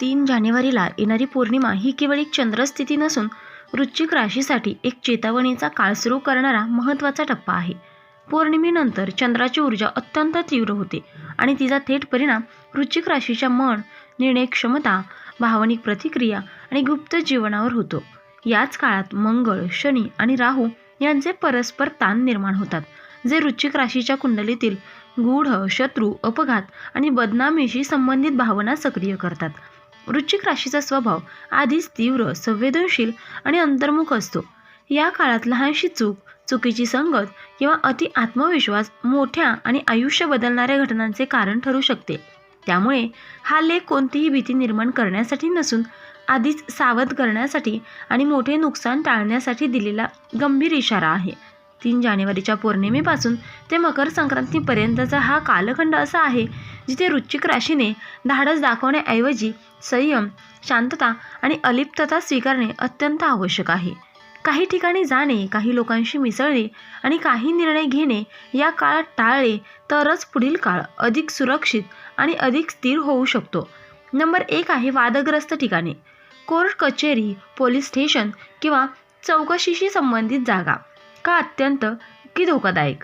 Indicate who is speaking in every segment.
Speaker 1: 3 जानेवारीला येणारी पौर्णिमा ही केवळ एक चंद्रस्थिती नसून वृश्चिक राशीसाठी एक चेतावणीचा काळ सुरू करणारा महत्त्वाचा टप्पा आहे. पौर्णिमेनंतर चंद्राची ऊर्जा अत्यंत तीव्र होते आणि तिचा थेट परिणाम वृश्चिक राशीच्या मन, निर्णय क्षमता, भावनिक प्रतिक्रिया आणि गुप्त जीवनावर होतो. याच काळात मंगळ, शनी आणि राहू यांचे परस्पर ताण निर्माण होतात, जे वृश्चिक राशीच्या कुंडलीतील गूढ, शत्रू, अपघात आणि बदनामीशी संबंधित भावना सक्रिय करतात. वृश्चिक राशीचा स्वभाव आधीच तीव्र, संवेदनशील आणि अंतर्मुख असतो. या काळात लहानशी चूक, चुकीची संगत किंवा अति आत्मविश्वास मोठ्या आणि आयुष्य बदलणाऱ्या घटनांचे कारण ठरू शकते. त्यामुळे हा लेख कोणतीही भीती निर्माण करण्यासाठी नसून आधीच सावध करण्यासाठी आणि मोठे नुकसान टाळण्यासाठी दिलेला गंभीर इशारा आहे. 3 जानेवारीच्या पौर्णिमेपासून ते मकर संक्रांतीपर्यंतचा हा कालखंड असा आहे जिथे वृश्चिक राशीने धाडस दाखवण्याऐवजी संयम, शांतता आणि अलिप्तता स्वीकारणे अत्यंत आवश्यक आहे. काही ठिकाणी जाणे, काही लोकांशी मिसळणे आणि काही निर्णय घेणे या काळात टाळले तरच पुढील काळ अधिक सुरक्षित आणि अधिक स्थिर होऊ शकतो. नंबर 1 आहे वादग्रस्त ठिकाणे. कोर्ट कचेरी, पोलीस स्टेशन किंवा चौकशीशी संबंधित जागा. का अत्यंत की धोकादायक?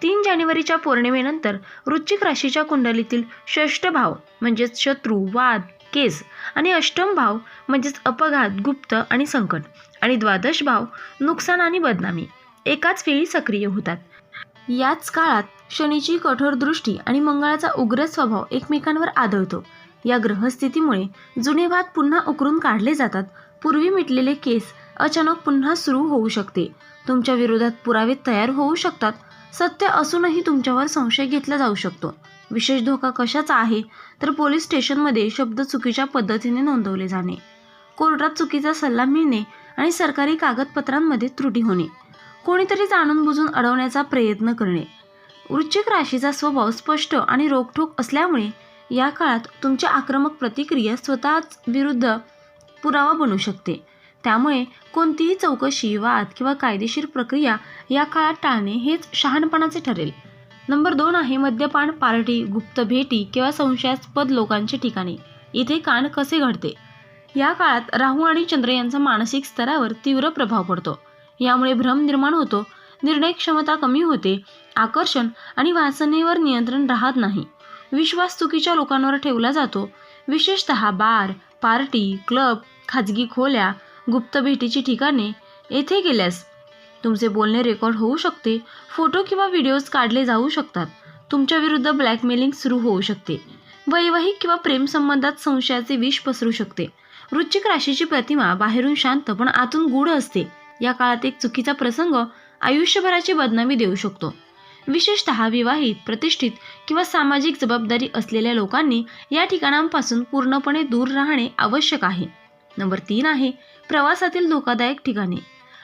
Speaker 1: 3 जानेवारीच्या पौर्णिमेनंतर वृश्चिक राशीच्या कुंडलीतील षष्ठ भाव म्हणजेच शत्रू, वाद, केस आणि अष्टम भाव म्हणजेच अपघात, गुप्त आणि संकट आणि द्वादश भाव नुकसान आणि बदनामी एकाच वेळी सक्रिय होतात. याच काळात शनीची कठोर दृष्टी आणि मंगळाचा उग्र स्वभाव एकमेकांवर आदळतो. या ग्रहस्थितीमुळे जुने वाद पुन्हा उकरून काढले जातात. पूर्वी मिटलेले केस अचानक पुन्हा सुरू होऊ शकते. तुमच्या विरोधात पुरावे तयार होऊ शकतात. सत्य असूनही तुमच्यावर संशय घेतला जाऊ शकतो. विशेष धोका कशाचा आहे तर पोलीस स्टेशनमध्ये शब्द चुकीच्या पद्धतीने नोंदवले जाणे, कोर्टात चुकीचा सल्ला मिळणे आणि सरकारी कागदपत्रांमध्ये त्रुटी होणे, कोणीतरी जाणून बुजून अडवण्याचा प्रयत्न करणे. वृश्चिक राशीचा स्वभाव स्पष्ट आणि रोखठोक असल्यामुळे या काळात तुमची आक्रमक प्रतिक्रिया स्वतःच विरुद्ध पुरावा बनू शकते. त्यामुळे कोणतीही चौकशी, वाद किंवा कायदेशीर प्रक्रिया या काळात टाळणे हेच शहाणपणाचे ठरेल. नंबर 2 आहे मद्यपान, पार्टी, गुप्त भेटी किंवा संशयास्पद लोकांचे ठिकाणे. इथे कांड कसे घडते? या काळात राहू आणि चंद्र यांचा मानसिक स्तरावर तीव्र प्रभाव पडतो. यामुळे भ्रम निर्माण होतो, निर्णय क्षमता कमी होते, आकर्षण आणि वासनेवर नियंत्रण राहत नाही. विश्वास चुकीच्या लोकांवर ठेवला जातो. विशेषतः बार, पार्टी, क्लब, खाजगी खोल्या, गुप्त भेटीची ठिकाणे येथे गेल्यास तुमचे बोलणे रेकॉर्ड होऊ शकते. फोटो किंवा व्हिडिओज काढले जाऊ शकतात. तुमच्या विरुद्ध ब्लॅकमेलिंग सुरू होऊ शकते. वैवाहिक किंवा प्रेम संबंधात संशयाचे विष पसरू शकते. वृश्चिक राशीची प्रतिमा बाहेरून शांत पण आतून गूढ असते. या काळात एक चुकीचा प्रसंग आयुष्यभराची बदनामी देऊ शकतो. विशेषतः विवाहित, प्रतिष्ठित किंवा सामाजिक जबाबदारी असलेल्या लोकांनी या ठिकाणांपासून पूर्णपणे दूर राहणे आवश्यक आहे. नंबर 3 आहे प्रवासातील धोकादायक ठिकाणे.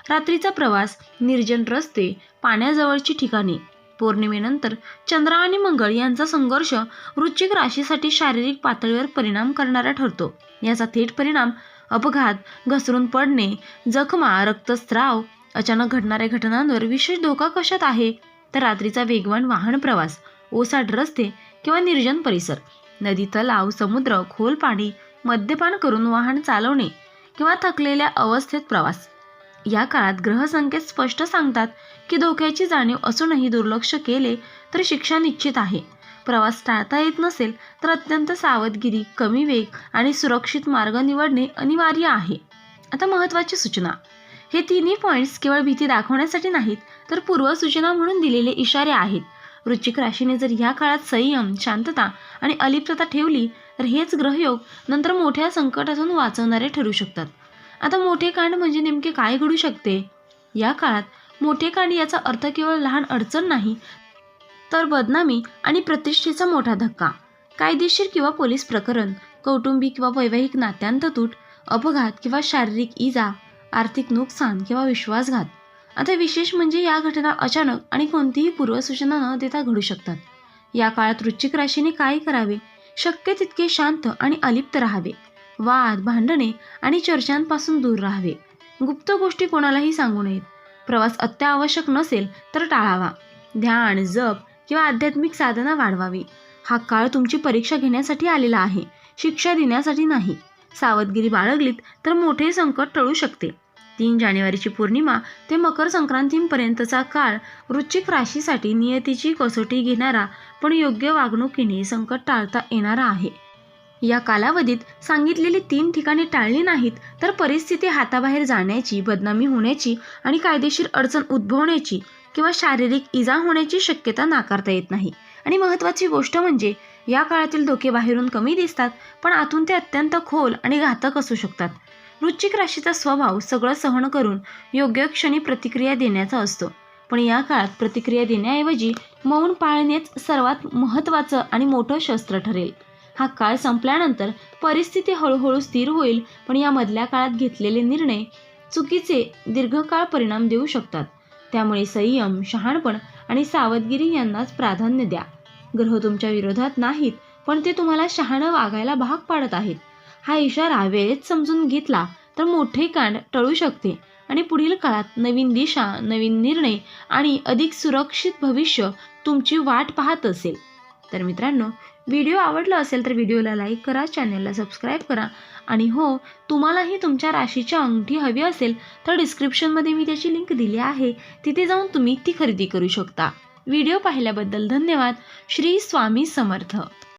Speaker 1: रात्रीचा प्रवास, निर्जन रस्ते, पाण्याजवळची ठिकाणे. पौर्णिमेनंतर चंद्र आणि मंगळ यांचा संघर्ष वृश्चिक राशीसाठी शारीरिक पातळीवर परिणाम करणारा ठरतो. याचा थेट परिणाम अपघात, घसरून पडणे, जखमा, रक्तस्राव, अचानक घडणाऱ्या घटनांवर. विशेष धोका कशात आहे तर रात्रीचा वेगवान वाहन प्रवास, ओसाड रस्ते किंवा निर्जन परिसर, नदी, तलाव, समुद्र, खोल पाणी, मद्यपान करून वाहन चालवणे किंवा थकलेल्या अवस्थेत प्रवास. या काळात ग्रहसंकेत स्पष्ट सांगतात की धोक्याची जाणीव असूनही दुर्लक्ष केले तर शिक्षा निश्चित आहे. प्रवास टाळता येत नसेल तर अत्यंत सावधगिरी, कमी वेग आणि सुरक्षित मार्ग निवडणे अनिवार्य आहे. आता महत्त्वाची सूचना. हे तिन्ही पॉईंट्स केवळ भीती दाखवण्यासाठी नाहीत तर पूर्वसूचना म्हणून दिलेले इशारे आहेत. वृश्चिक राशीने जर या काळात संयम, शांतता आणि अलिप्तता ठेवली तर हेच ग्रहयोग नंतर मोठ्या संकटातून वाचवणारे ठरू शकतात. आता मोठे कांड म्हणजे नेमके काय घडू शकते? या काळात मोठे कांड याचा अर्थ केवळ लहान अडचण नाही तर बदनामी आणि प्रतिष्ठेचा मोठा धक्का. कायदेशीर किंवा पोलीस प्रकरण, कौटुंबिक किंवा वैवाहिक नात्यांत तूट, अपघात किंवा शारीरिक इजा, आर्थिक नुकसान किंवा विश्वासघात. आता विशेष म्हणजे या घटना अचानक आणि कोणतीही पूर्वसूचना न देता घडू शकतात. या काळात वृश्चिक राशीने काय करावे? शक्य तितके शांत आणि अलिप्त राहावे. वाद, भांडणे आणि चर्चांपासून दूर राहावे. गुप्त गोष्टी कोणालाही सांगू नयेत. प्रवास अत्यावश्यक नसेल तर टाळावा. ध्यान, जप किंवा आध्यात्मिक साधना वाढवावी. हा काळ तुमची परीक्षा घेण्यासाठी आलेला आहे, शिक्षा देण्यासाठी नाही. सावधगिरी बाळगलीत तर मोठे संकट टळू शकते. 3 जानेवारीची पौर्णिमा ते मकर संक्रांतीपर्यंतचा काळ वृश्चिक राशीसाठी नियतीची कसोटी घेणारा पण योग्य वागणुकीने संकट टाळता येणारा आहे. या कालावधीत सांगितलेली 3 ठिकाणे टाळली नाहीत तर परिस्थिती हाताबाहेर जाण्याची, बदनामी होण्याची आणि कायदेशीर अडचण उद्भवण्याची किंवा शारीरिक इजा होण्याची शक्यता नाकारता येत नाही. आणि महत्त्वाची गोष्ट म्हणजे या काळातील धोके बाहेरून कमी दिसतात पण आतून ते अत्यंत खोल आणि घातक असू शकतात. वृश्चिक राशीचा स्वभाव सगळं सहन करून योग्य क्षणी प्रतिक्रिया देण्याचा असतो. पण या काळात प्रतिक्रिया देण्याऐवजी मौन पाळणेच सर्वात महत्त्वाचं आणि मोठं शस्त्र ठरेल. हा काळ संपल्यानंतर परिस्थिती हळूहळू स्थिर होईल पण या मधल्या काळात घेतलेले निर्णय चुकीचे दीर्घकाळ परिणाम देऊ शकतात. त्यामुळे संयम, शहाणपण आणि सावधगिरी यांनाच प्राधान्य द्या. ग्रह तुमच्या विरोधात नाहीत पण ते तुम्हाला शहाणं वागायला भाग पाडत आहेत. हा इशारा वेळेत समजून घेतला तर मोठे कांड टळू शकते आणि पुढील काळात नवीन दिशा, नवीन निर्णय आणि अधिक सुरक्षित भविष्य तुमची वाट पाहत असेल. तर मित्रांनो, व्हिडिओ आवडला असेल तर व्हिडिओला लाईक करा, चॅनलला सबस्क्राईब करा आणि हो, तुम्हालाही तुमच्या राशीची अंगठी हवी असेल तर डिस्क्रिप्शनमध्ये मी त्याची लिंक दिली आहे, तिथे जाऊन तुम्ही ती खरेदी करू शकता. व्हिडिओ पाहिल्याबद्दल धन्यवाद. श्री स्वामी समर्थ.